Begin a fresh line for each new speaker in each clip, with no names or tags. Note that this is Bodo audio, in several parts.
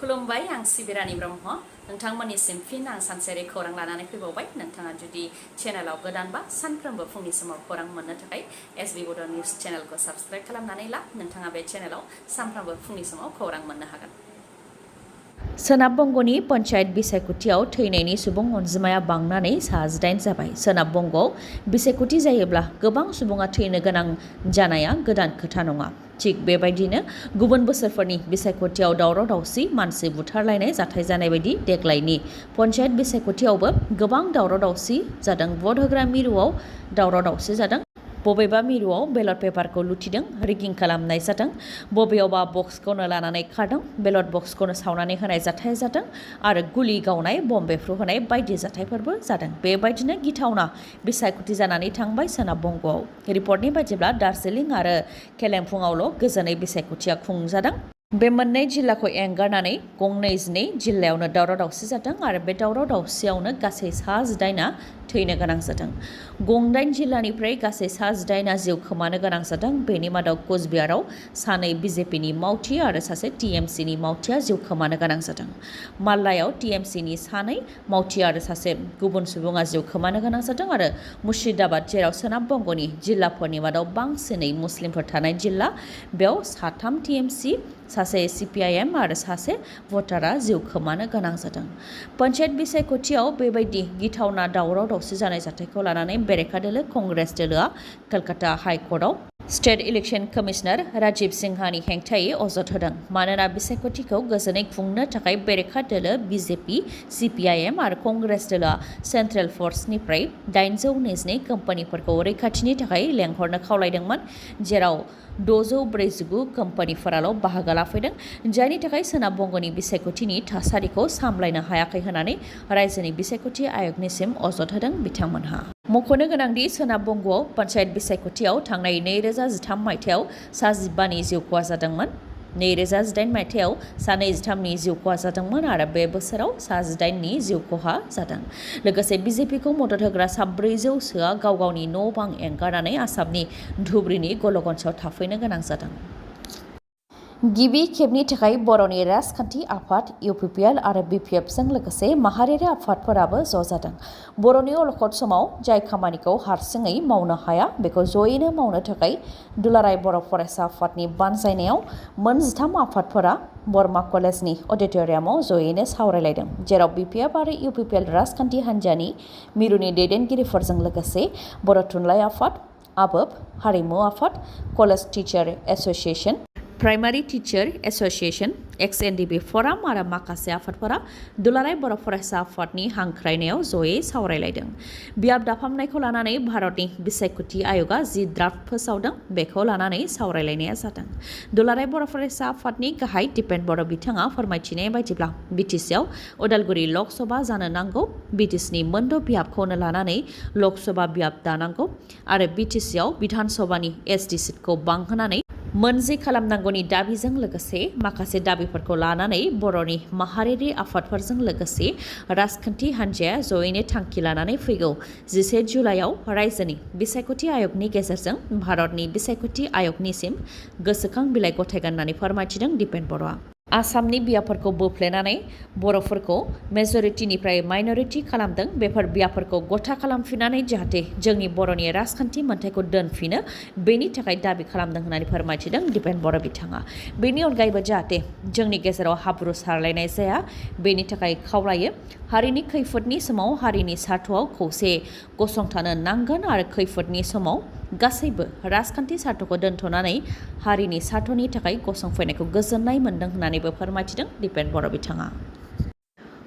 खुलुमबाय आं सिबिरानि ब्रह्म नोंथांमोननिसिम फिन आं सानसेयारि खौरां लानानै फैबावबाय नोंथाङा जुदि चेनेलाव गोदानबा सानफ्रोमबो फुंनि समाव खौरां मोननो थाखाय SBbodo News चेनेलखौ साबस्क्राइब खालामनानै ला नोंथाङा बे चेनेलाव सानफ्रोमबो फुंनि समाव खौरां मोननो हागोन। सोनाब बंग'नि पन्चायत बिसायख'थियाव थैनायनि सुबुं अनजिमाया बांनानै 8 जाबाय। सोनाब बंग'आव बिसायख'थि जायोब्ला गोबां सुबुङा थैनो गोनां जानाया गोदान खोथा नङा। थिग बेबायदिनो गुबुन बोसोरफोरनि बिसायख'थियाव दावराव-दावसि मानसि बुथारलायनाय जाथाय जानाय बायदि देग्लायनि पन्चायत बिसायख'थियावबो गोबां दावराव-दावसि जादों। भट होग्रा मिरुआव दावराव-दावसि जादों। बबेबा मिरुआव बेलट पेपारखौ लुथिदों, रिगिं खालामनाय जादों, बबेयावबा बक्सखौनो लानानै खारदों, बेलट बक्सखौनो सावनानै होनाय जाथाय जादों आरो गुलि गावनाय, बम बेफ्रुहोनाय बायदि जाथायफोरबो जादों। बेबायदिनो गिथावना बिसायख'थि जानानै थांबाय सोनाब बंग'आव। रिपर्टनि बायदिब्ला दार्जिलिं आरो केलेम्पुङावल' गोजोनै बिसायख'थिया खुंजादों। बे मोननै जिल्लाखौ एंगारनानै गंनै 12 जिल्लायावनो दावराव-दावसि जादों आरो बे दावराव-दावसियावनो गासै 8 थैनो गोनां जादों। गं8 जिल्लानिफ्राय गासै 8 जिउ खोमानो गोनां जादों। बेनि मादाव कचबिहाराव 2 बिजेपिनि मावथि आरो सासे टिएमसिनि मावथिया जिउ खोमानो गोनां जादों। मालदायाव टिएमसिनि 2 मावथि आरो सासे गुबुन सुबुङा जिउ खोमानो गोनां जादों आरो मुर्शिदाबाद, जेराव सोनाब बंग'नि जिल्लाफोरनि मादाव बांसिनै मुस्लिमफोर थानाय जिल्ला, बेयाव 3 टिएमसि, सासे CPIM आरो सासे भटारआ जिउ खोमानो गोनां जादों। पन्चायत बिसायख'थियाव बेबायदि गिथावना दावराव-दावसि जानाय जाथायखौ लानानै बेरेखा दोलो कंग्रेस दोलोआ कलकाता हाइ कर्टआव स्टेट इलेक्शन कमिशनार राजीव सिन्हानि हेंथायै अजद होदों। मानोना बिसायख'थिखौ गोजोनै खुंनो थाखाय बेरेखा दोलो BJP, CPIM आरो कंग्रेस दोलोआ सेन्ट्रेल फर्सनिफ्राय 822 कम्पानिफोरखौ रैखाथिनि थाखाय लेंहरनो खावलायदोंमोन, जेराव 649 कम्पानिफोराल' बाहागो लाफैदों, जायनि थाखाय सोनाब बंग'नि बिसायख'थिनि थासारिखौ सामलायनो हायाखै होननानै रायजोनि बिसायख'थि आय'गनिसिम अजद होदों बिथांमोनहा। मख'नो गोनांदि सोनाब बंग'आव पन्चायत बिसायख'थियाव थांनाय 2013 मायथाइयाव 15 जिउ खहा जादोंमोन। 2018 मायथाइयाव 23 जिउ खहा जादोंमोन आरो बे बोसोराव 18 जिउ खहा जादों। लोगोसे BJPखौ मदद होग्रा 400सोआ गाव गावनि न' बां एंगारनानै आसामनि धुबरीनि गल'गन्जआव थाफैनो गोनां जादों। गिबि खेबनि थाखाय बर'नि राजखान्थि आफाद UPPL आरो BPFजों लोगोसे माहारियारि आफादफोराबो ज' जादों। बर'नि अलखद समाव जाय खामानिखौ हारसिङै मावनो हाया बेखौ जयैनो मावनो थाखाय दुलाराय बर' फरायसा आफादनि बानजायनायाव मोन 13 आफादफोरा बरमा कलेजनि अडिट'रियामाव जयैनो सावरायलायदों, जेराव BPF आरो UPPL राजखान्थि हान्जानि मिरुनि दैदेनगिरिफोरजों लोगोसे बर' थुनलाइ आफाद, ABOP, हारिमु आफाद, college teacher association, primary teacher association, XNDB फराम आरो माखासे आफादफोरा दुलाराय बर' फरायसा आफादनि हांख्रायनायाव जयै सावरायलायदों। बियाब दाफामनायखौ लानानै भारतनि बिसायख'थि आय'गआ जि ड्राफ्ट फोसावदों बेखौ लानानै सावरायलायनाया जादों। दुलाराय बर' फरायसा आफादनि गाहाय दिपेन बर' बिथाङा फोरमायथिनाय बायदिब्ला BTCआव उदालगुरि लक सभा जानो नांगौ, BTCनि मोनद' बियाबखौनो लानानै लक सभा बियाब दानांगौ आरो BTCआव बिधान सभानि SD सिटखौ बांहोनानै मोनजि खालामनांगौनि दाबिजों लोगोसे माखासे दाबिफोरखौ लानानै बर'नि माहारियारि आफादफोरजों लोगोसे राजखान्थि हान्जाया जयैनो थांखि लानानै फैगौ 11 जुलाइआव रायजोनि बिसायख'थि आय'गनि गेजेरजों भारतनि बिसायख'थि आय'गनिसिम गोसोखां बिलाइ गथायगोन होननानै फोरमायथिदों दिपेन बर'आ। आसामनि बियाबफोरखौ बोफ्लेनानै बर'फोरखौ मेजरिटिनिफ्राय माइनरिटि खालामदों। बेफोर बियाबफोरखौ गथा खालामफिननानै जाहाथे जोंनि बर'नि राजखान्थि मोन्थायखौ दोनफिनो बेनि थाखाय दाबि खालामदों होननानै फोरमायथिदों दिपेन बर' बिथाङा। बेनि अनगायैबो जाहाथे जोंनि गेजेराव हाब्रु सारलायनाय जाया बेनि थाखाय खावलायो। हारिनि खैफोदनि समाव हारिनि सार्थ'आव खौसे गसंथानो नांगोन आरो खैफोदनि समाव गासैबो राजखान्थि सार्थ'खौ दोनथ'नानै हारिनि सार्थ'नि थाखाय गसंफैनायखौ गोजोननाय मोन्दों होननानैबो फोरमायथिदों दिपेन बर' बिथाङा।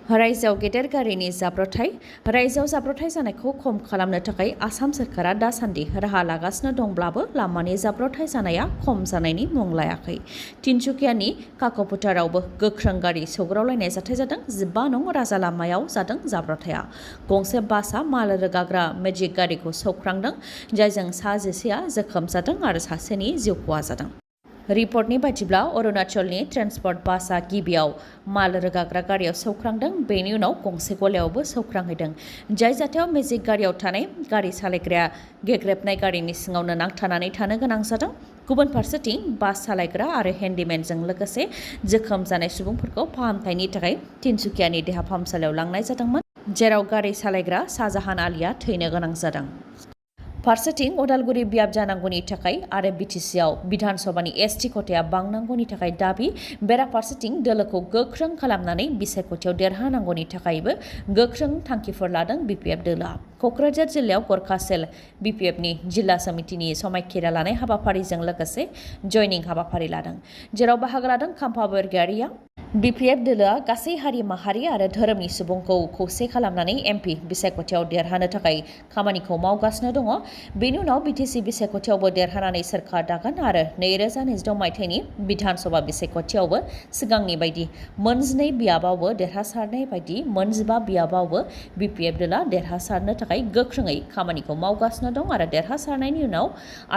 रायजोआव गेदेर गारिनि जाब्रथाय। रायजोआव जाब्रथाय जानायखौ खम खालामनो थाखाय आसाम सोरखारा दासान्दि राहा लागासिनो दंब्लाबो लामानि जाब्रथाय जानाया खम जानायनि मुं लायाखै। तिनसुकियानि काक'फोथारावबो गोख्रों गारि सौग्रावलायनाय जाथाय जादों। 15 नं राजा लामायाव जादों जाब्रथाया। गंसे बासआ माल रोगाग्रा मेजिक गारिखौ सौख्रांदों, जायजों 11आ जोखोम जादों आरो सासेनि जिउ खहा जादों। रिपर्टनि बायदिब्ला अरुणाचलनि ट्रेन्सपर्ट बासआ गिबियाव माल रोगाग्रा गारियाव सौख्रांदों, बेनि उनाव गंसे गलायावबो सौख्रांहैदों। जाय जाथायाव मेजिक गारियाव थानाय गारि सालायग्राया गेग्रेबनाय गारिनि सिङावनो नांथानानै थानो गोनां जादों। गुबुन फारसेथिं बास सालायग्रा आरो हेन्डिमेनजों लोगोसे जोखोम जानाय सुबुंफोरखौ फाहामथायनि थाखाय तिनसुकियानि देहा फाहामसालियाव लांनाय जादोंमोन, जेराव गारि सालायग्रा शाहजाहान आलीआ थैनो गोनां जादों। फारसेथिं उदालगुरि बियाब जानांगौनि थाखाय आरो बिटिसिआव बिधान सभानि एसटि खथाया बांनांगौनि थाखाय दाबि, बेराफारसेथिं दोलोखौ गोख्रों खालामनानै बिसायख'थियाव देरहानांगौनि थाखायबो गोख्रों थांखिफोर लादों बिपिएफ दोलोआ। क'क्राझार जिल्लायाव गरखा सेल बिपिएफनि जिल्ला समितिनि समायखिरा लानाय हाबाफारिजों लोगोसे जयनिं हाबाफारि लादों, जेराव बाहागो लादों खाम्फा बरगयारिया। बिपिएफ दोलोआ गासै हारि माहारि आरो धोरोमनि सुबुंखौ खौसे खालामनानै एमपि बिसायख'थियाव देरहानो थाखाय खामानिखौ मावगासिनो दङ। बेनि उनाव बिटिसि बिसायख'थियावबो देरहानानै सोरखार दागोन आरो 2026 मायथाइनि बिधान सभा बिसायख'थियावबो सिगांनि बायदि 12 बियाबावबो देरहासारनाय बायदि 15 बियाबावबो बिपिएफ दोलोआ देरहासारनो थाखाय गोख्रोङै खामानिखौ मावगासिनो दं आरो देरहासारनायनि उनाव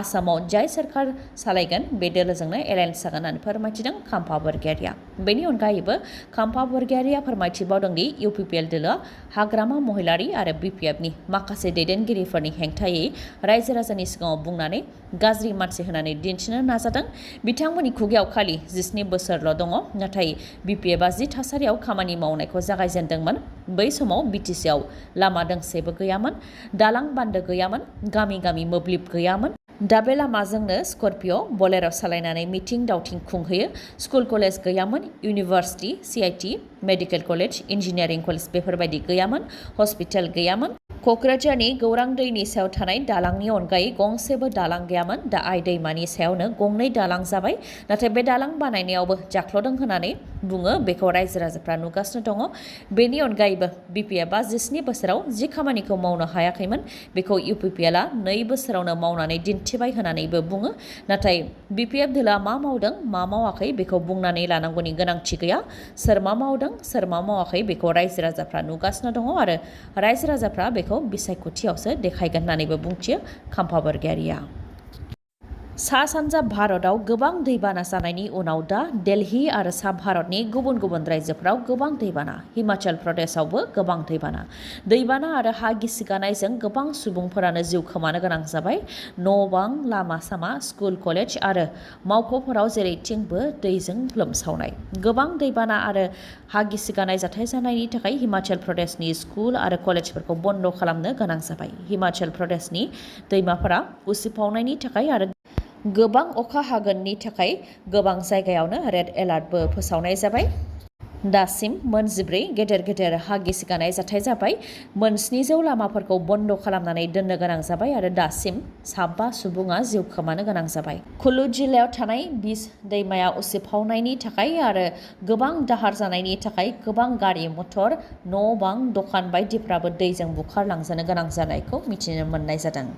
आसामाव जाय सोरखार सालायगोन बे दोलोजोंनो एलायन्स जागोन होननानै फोरमायथिदों खाम्फा बरगयारिया। बेनि अनगायैबो खाम्फा बरगयारिया फोरमायथिबावदों दि UPPL दोलोआ हाग्रामा महिलारि आरो बिपिएफनि माखासे दैदेनगिरिफोरनि हेंथायै रायजो राजानि सिगाङाव बुंनानै गाज्रि मानसि होनानै दिन्थिनो नाजादों। बिथांमोननि खुगायाव खालि 17 बोसोरल' दङ, नाथाय बिपिएफआ जि थासारियाव खामानि मावनायखौ जागायजेनदोंमोन बै समाव बिटिसिआव लामा दोंसेबो गैयामोन, दालां बान्दो गैयामोन, गामि गामि मोब्लिब गैयामोन। दा बे लामाजोंनो स्कर्पिय' बलेर' सालायनानै मिथिं दावथिं खुंहैयो। स्कुल कलेज गैयामोन, university, CIT, medical college, engineering college बेफोरबायदि गैयामोन, हस्पिटाल गैयामोन। क'क्राझारनि गौरां दैनि सायाव थानाय दालांनि अनगायै गंसेबो दालां गैयामोन। दा आइ दैमानि सायावनो 2 दालां जाबाय, नाथाय बे दालां बानायनायावबो जाख्ल'दों होननानै बुङो। बेखौ रायजो राजाफ्रा नुगासिनो दङ। बेनि अनगायैबो बिपिएफआ 17 बोसोराव जि खामानिखौ मावनो हायाखैमोन, बेखौ UPPLआ 2 बोसोरावनो मावनानै दिन्थिबाय होननानैबो बुङो। नाथाय बिपिएफ दोलोआ मा मावदों मा मावाखै बेखौ बुंनानै लानांगौनि गोनांथि गैया। सोर मा मावदों सोर मा मावाखै बेखौ रायजो राजाफ्रा नुगासिनो दङ आरो रायजो राजाफ्रा बेखौ बिसायख'थियावसो देखायगोन होननानैबो बुंथियो खाम्फा बरगयारिया। सा सानजा भारतआव गोबां दैबाना जानायनि उनाव दा दिल्ली आरो सा भारतनि गुबुन गुबुन रायजोफोराव गोबां दैबाना, हिमाचल प्रदेशआवबो गोबां दैबाना आरो हा गिसिगानायजों गोबां सुबुंफोरानो जिउ खोमानो गोनां जाबाय। न' बां, लामा सामा, स्कुल कलेज आरो मावख'फोराव जेरैथिंबो दैजों लोमसावनाय। गोबां दैबाना आरो हा गिसिगानाय जाथाय जानायनि थाखाय हिमाचल प्रदेशनि स्कुल आरो कलेजफोरखौ बन्द खालामनो गोनां जाबाय। हिमाचल प्रदेशनि दैमाफोरा उसिफावनायनि थाखाय आरो गोबां अखा हागोननि थाखाय गोबां जायगायावनो रेड एलार्टबो फोसावनाय जाबाय। दासिम 14 गेदेर हा गिसिगानाय जाथाय जाबाय। 700 लामाफोरखौ बन्द खालामनानै दोननो गोनां जाबाय आरो दासिम 7 सुबुङा जिउ खोमानो गोनां जाबाय। कुल्लु जिल्लायाव थानाय बिस दैमाया उसिफावनायनि थाखाय आरो गोबां दाहार जानायनि थाखाय गोबां गारि मटर, न' बां, दखान बायदिफ्राबो दैजों बुखारलांजानो गोनां जानायखौ मिथिनो मोननाय जादों।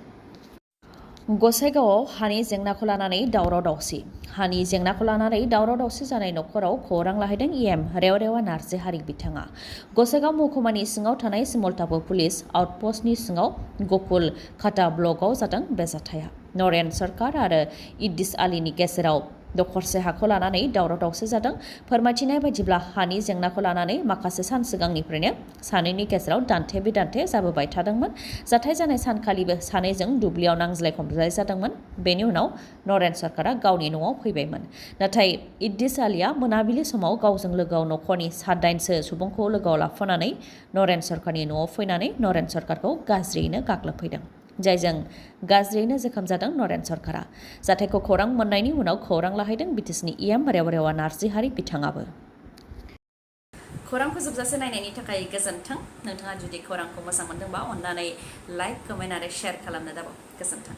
गसाइगावआव हानि जेंनाखौ लानानै दावराव दावसि। हानि जेंनाखौ लानानै दावराव दावसि जानाय न'खराव खौरां लाहैदों EM रेवरेवा नार्जिहारि बिथाङा। गसाइगाव महकुमानि सिङाव थानाय सिमलताबो पुलिस आउटपस्टनि सिङाव गकुल खाता ब्लकआव जादों बे जाथाया। नरेन सरकार आरो इद्रिस आलीनि गेजेराव दखरसे हाखौ लानानै दावराव दावसि जादों। फोरमायथिनाय बायदिब्ला हानि जेंनाखौ लानानै माखासे सान सिगांनिफ्रायनो सानैनि गेजेराव दान्थे बिदान्थे जाबोबाय थादोंमोन। जाथाय जानाय सानखालिबो सानैजों दुब्लियाव नांज्लाय खमज्लाय जादोंमोन। बेनि उनाव नरेन सरकारा गावनि न'आव फैबायमोन। नाथाय इद्रिस आलीया मोनाबिलि समाव गावजों लोगोआव न'खरनि 7-8सो सुबुंखौ लोगोआव लाफानानै नरेन सरकारनि न'आव फैनानै नरेन सरकारखौ गाज्रियैनो गाग्लोबफैदों, जायजों गाज्रियैनो जोखोम जादों नरेन सरकारा। जाथायखौ खौरां मोननायनि उनाव खौरां लाहैदों बिटिसिनि EM रेवरेवा नार्जिहारि बिथाङाबो। खौरांखौ जोबजासे नायनायनि थाखाय गोजोन्थों। नोंथाङा जुदि खौरांखौ मोजां मोनदोंबा अन्नानै लाइक, कमेन्ट आरो शेयार खालामनो दाबाव। गोजोन्थों।